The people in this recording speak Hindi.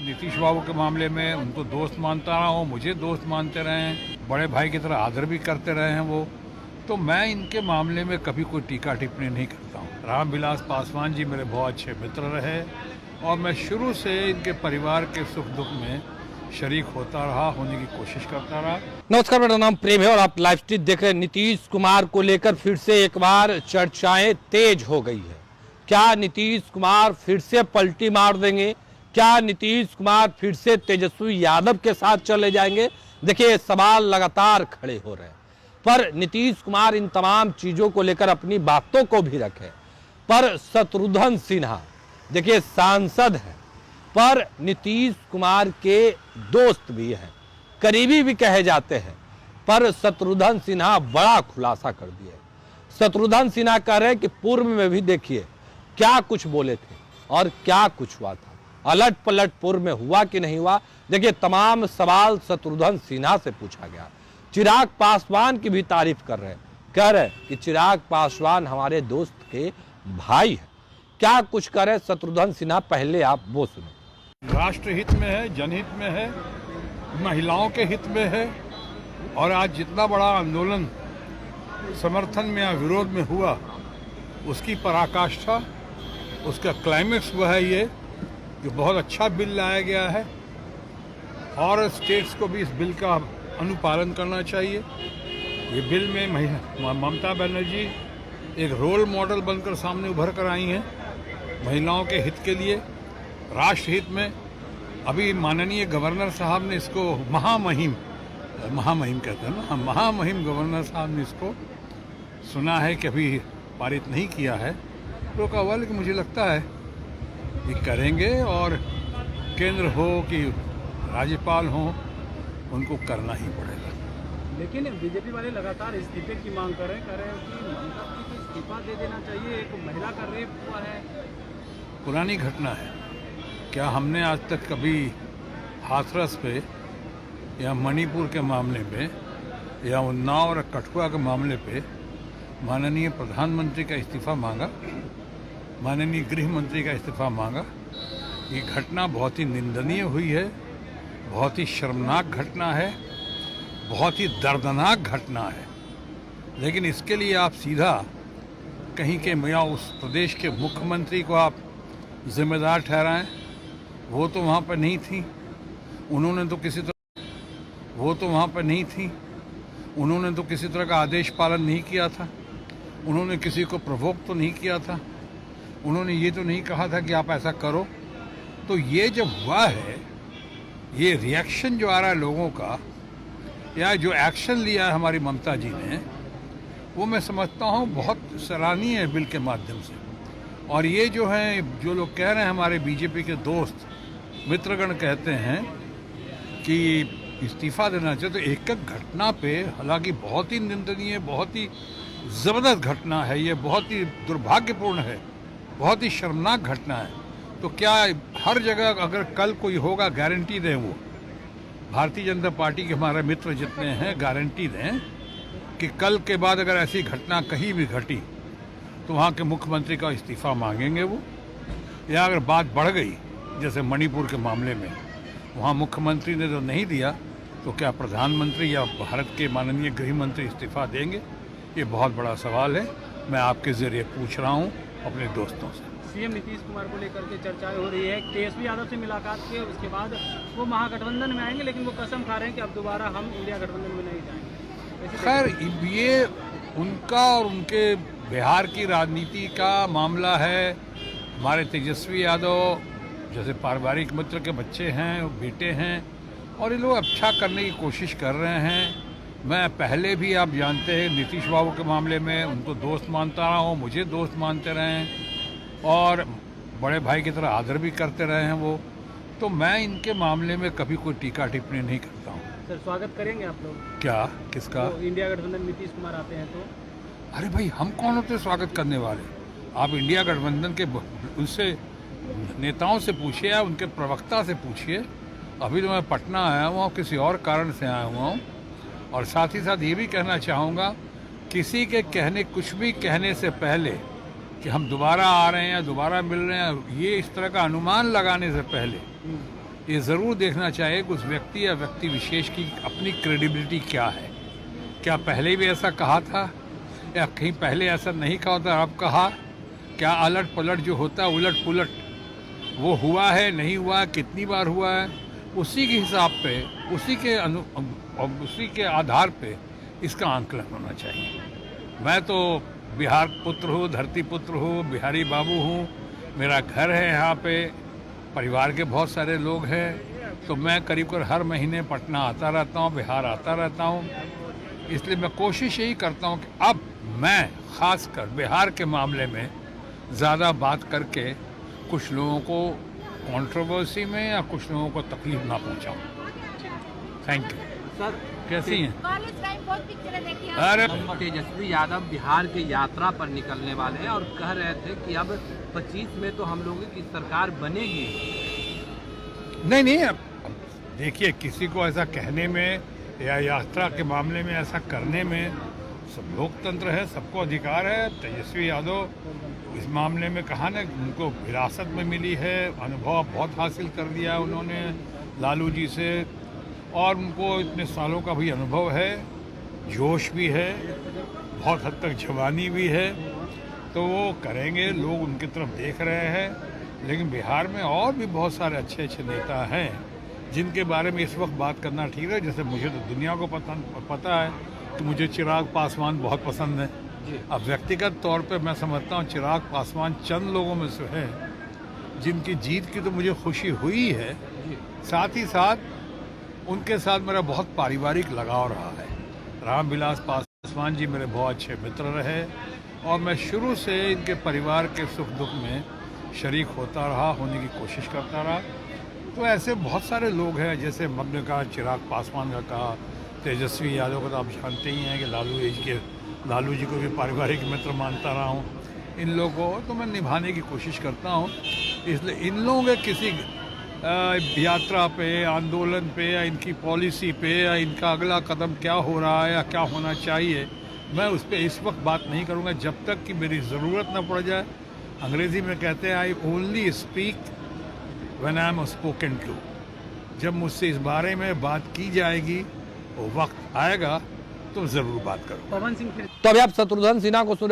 नीतीश बाबू के मामले में उनको दोस्त मानता रहा हूँ, मुझे दोस्त मानते रहे हैं, बड़े भाई की तरह आदर भी करते रहे हैं वो, तो मैं इनके मामले में कभी कोई टीका टिप्पणी नहीं करता हूँ। रामविलास पासवान जी मेरे बहुत अच्छे मित्र रहे और मैं शुरू से इनके परिवार के सुख दुख में शरीक होता रहा, होने की कोशिश करता रहा। नमस्कार, मेरा नाम प्रेम है और आप लाइव स्ट्रीट देख रहे हैं। नीतीश कुमार को लेकर फिर से एक बार चर्चाएं तेज हो गई है। क्या नीतीश कुमार फिर से पलटी मार देंगे? क्या नीतीश कुमार फिर से तेजस्वी यादव के साथ चले जाएंगे? देखिए, सवाल लगातार खड़े हो रहे हैं, पर नीतीश कुमार इन तमाम चीजों को लेकर अपनी बातों को भी रखे। पर शत्रुघ्न सिन्हा देखिए सांसद है, पर नीतीश कुमार के दोस्त भी हैं, करीबी भी कहे जाते हैं, पर शत्रुघ्न सिन्हा बड़ा खुलासा कर दिया है। शत्रुघ्न सिन्हा कह रहे हैं कि पूर्व में भी देखिए क्या कुछ बोले थे और क्या कुछ हुआ था, अलट पलट पूर्व में हुआ कि नहीं हुआ। देखिए, तमाम सवाल शत्रुघ्न सिन्हा से पूछा गया। चिराग पासवान की भी तारीफ कर रहे हैं, कह रहे हैं कि चिराग पासवान हमारे दोस्त के भाई है। क्या कुछ कह रहे शत्रुघ्न सिन्हा, पहले आप वो सुनो। राष्ट्र हित में है, जनहित में है, महिलाओं के हित में है, और आज जितना बड़ा आंदोलन समर्थन में या विरोध में हुआ उसकी पराकाष्ठा, उसका क्लाइमेक्स हुआ है ये कि बहुत अच्छा बिल लाया गया है और स्टेट्स को भी इस बिल का अनुपालन करना चाहिए। ये बिल में ममता बनर्जी एक रोल मॉडल बनकर सामने उभर कर आई हैं महिलाओं के हित के लिए, राष्ट्र हित में। अभी माननीय गवर्नर साहब ने इसको महामहिम कहते हैं ना, महामहिम गवर्नर साहब ने इसको सुना है कि अभी पारित नहीं किया है, रोका हुआ, लेकिन मुझे लगता है कि करेंगे और केंद्र हो कि राज्यपाल हो, उनको करना ही पड़ेगा। लेकिन बीजेपी वाले लगातार इस्तीफे की मांग कर रहे हैं कि ममता को इस्तीफा दे देना चाहिए, एक महिला का रेप हुआ है। पुरानी घटना है। क्या हमने आज तक कभी हाथरस पे या मणिपुर के मामले में या उन्नाव और कठुआ के मामले पे माननीय प्रधानमंत्री का इस्तीफा मांगा, माननीय गृह मंत्री का इस्तीफा मांगा? ये घटना बहुत ही निंदनीय हुई है, बहुत ही शर्मनाक घटना है, बहुत ही दर्दनाक घटना है। लेकिन इसके लिए आप सीधा कहीं के या उस प्रदेश के मुख्यमंत्री को आप जिम्मेदार ठहराएं। वो तो वहाँ पर नहीं थी, उन्होंने तो किसी तरह का आदेश पालन नहीं किया था, उन्होंने किसी को प्रोवोक तो नहीं किया था, उन्होंने ये तो नहीं कहा था कि आप ऐसा करो। तो ये जब हुआ है, ये रिएक्शन जो आ रहा है लोगों का, या जो एक्शन लिया है हमारी ममता जी ने, वो मैं समझता हूँ बहुत सराहनीय है बिल के माध्यम से। और ये जो है, जो लोग कह रहे हैं, हमारे बीजेपी के दोस्त मित्रगण कहते हैं कि इस्तीफा देना चाहिए, तो एक एक घटना पे, हालांकि बहुत ही निंदनीय, बहुत ही ज़बरदस्त घटना है ये, बहुत ही दुर्भाग्यपूर्ण है, बहुत ही शर्मनाक घटना है। तो क्या हर जगह अगर कल कोई होगा गारंटी दें, वो भारतीय जनता पार्टी के हमारे मित्र जितने हैं गारंटी दें कि कल के बाद अगर ऐसी घटना कहीं भी घटी तो वहाँ के मुख्यमंत्री का इस्तीफा मांगेंगे वो? या अगर बात बढ़ गई जैसे मणिपुर के मामले में, वहाँ मुख्यमंत्री ने तो नहीं दिया, तो क्या प्रधानमंत्री या भारत के माननीय गृह मंत्री इस्तीफा देंगे? ये बहुत बड़ा सवाल है, मैं आपके ज़रिए पूछ रहा हूँ अपने दोस्तों से। सीएम नीतीश कुमार को लेकर के चर्चाएं हो रही है, तेजस्वी यादव से मुलाकात के उसके बाद वो महागठबंधन में आएंगे, लेकिन वो कसम खा रहे हैं कि अब दोबारा हम इंडिया गठबंधन में नहीं जाएंगे। खैर, ये उनका और उनके बिहार की राजनीति का मामला है। हमारे तेजस्वी यादव जैसे पारिवारिक मित्र के बच्चे हैं, बेटे हैं, और ये लोग अच्छा करने की कोशिश कर रहे हैं। मैं पहले भी, आप जानते हैं, नीतीश बाबू के मामले में उनको दोस्त मानता रहा हूँ, मुझे दोस्त मानते रहे हैं, और बड़े भाई की तरह आदर भी करते रहे हैं वो, तो मैं इनके मामले में कभी कोई टीका टिप्पणी नहीं करता हूँ। सर, स्वागत करेंगे आप लोग? क्या? किसका? तो इंडिया गठबंधन नीतीश कुमार आते हैं तो? अरे भाई, हम कौन होते स्वागत करने वाले? आप इंडिया गठबंधन के उनसे नेताओं से पूछिए या उनके प्रवक्ता से पूछिए। अभी तो मैं पटना आया हुआ हूँ, किसी और कारण से आया हुआ हूँ। और साथ ही साथ ये भी कहना चाहूँगा, किसी के कुछ भी कहने से पहले कि हम दोबारा आ रहे हैं या दोबारा मिल रहे हैं, ये इस तरह का अनुमान लगाने से पहले ये ज़रूर देखना चाहिए कि उस व्यक्ति या व्यक्ति विशेष की अपनी क्रेडिबिलिटी क्या है। क्या पहले भी ऐसा कहा था या कहीं पहले ऐसा नहीं कहा था, अब कहा? क्या अलट पलट जो होता है, उलट पुलट, वो हुआ है, नहीं हुआ, कितनी बार हुआ है, उसी के हिसाब पे, उसी के आधार पे इसका आंकलन होना चाहिए। मैं तो बिहार पुत्र हूँ, धरती पुत्र हूँ, बिहारी बाबू हूँ, मेरा घर है यहाँ पे, परिवार के बहुत सारे लोग हैं, तो मैं करीब हर महीने पटना आता रहता हूँ, बिहार आता रहता हूँ। इसलिए मैं कोशिश यही करता हूँ कि अब मैं खासकर बिहार के मामले में ज़्यादा बात करके कुछ लोगों को कंट्रोवर्सी में या कुछ लोगों को तकलीफ ना पहुँचाऊँ। Thank you. सर कैसी हैं? कॉलेज टाइम बहुत पिक्चरें देखी हैं। अरे तेजस्वी यादव बिहार के यात्रा पर निकलने वाले हैं और कह रहे थे कि अब 25 में तो हम लोगों की सरकार बनेगी। नहीं, अब देखिए, किसी को ऐसा कहने में या यात्रा के मामले में ऐसा करने में सब लोकतंत्र है, सबको अधिकार है। तेजस्वी यादव इस मामले में कहा ना, उनको विरासत में मिली है, अनुभव बहुत हासिल कर दिया है उन्होंने लालू जी से, और उनको इतने सालों का भी अनुभव है, जोश भी है, बहुत हद तक जवानी भी है, तो वो करेंगे। लोग उनकी तरफ देख रहे हैं। लेकिन बिहार में और भी बहुत सारे अच्छे अच्छे नेता हैं जिनके बारे में इस वक्त बात करना ठीक है। जैसे मुझे तो दुनिया को पता है कि मुझे चिराग पासवान बहुत पसंद है। अब व्यक्तिगत तौर पे मैं समझता हूँ चिराग पासवान चंद लोगों में से है जिनकी जीत की तो मुझे खुशी हुई है। साथ ही साथ उनके साथ मेरा बहुत पारिवारिक लगाव रहा है। रामविलास पासवान जी मेरे बहुत अच्छे मित्र रहे और मैं शुरू से इनके परिवार के सुख दुख में शरीक होता रहा, होने की कोशिश करता रहा। तो ऐसे बहुत सारे लोग हैं, जैसे हमने कहा चिराग पासवान का कहा, तेजस्वी यादव को तो आप जानते ही हैं कि लालू जी को भी पारिवारिक मित्र मानता रहा हूँ। इन लोगों को तो मैं निभाने की कोशिश करता हूँ। इसलिए इन लोगों के किसी यात्रा पे, आंदोलन पे, या इनकी पॉलिसी पे, या इनका अगला कदम क्या हो रहा है या क्या होना चाहिए, मैं उस पर इस वक्त बात नहीं करूँगा जब तक कि मेरी ज़रूरत ना पड़ जाए। अंग्रेज़ी में कहते हैं I only speak when I am spoken to. जब मुझसे इस बारे में बात की जाएगी, वो वक्त आएगा तो ज़रूर बात करूँ। पवन सिंह फिर तो अभी आप शत्रुघ्न सिन्हा को सुन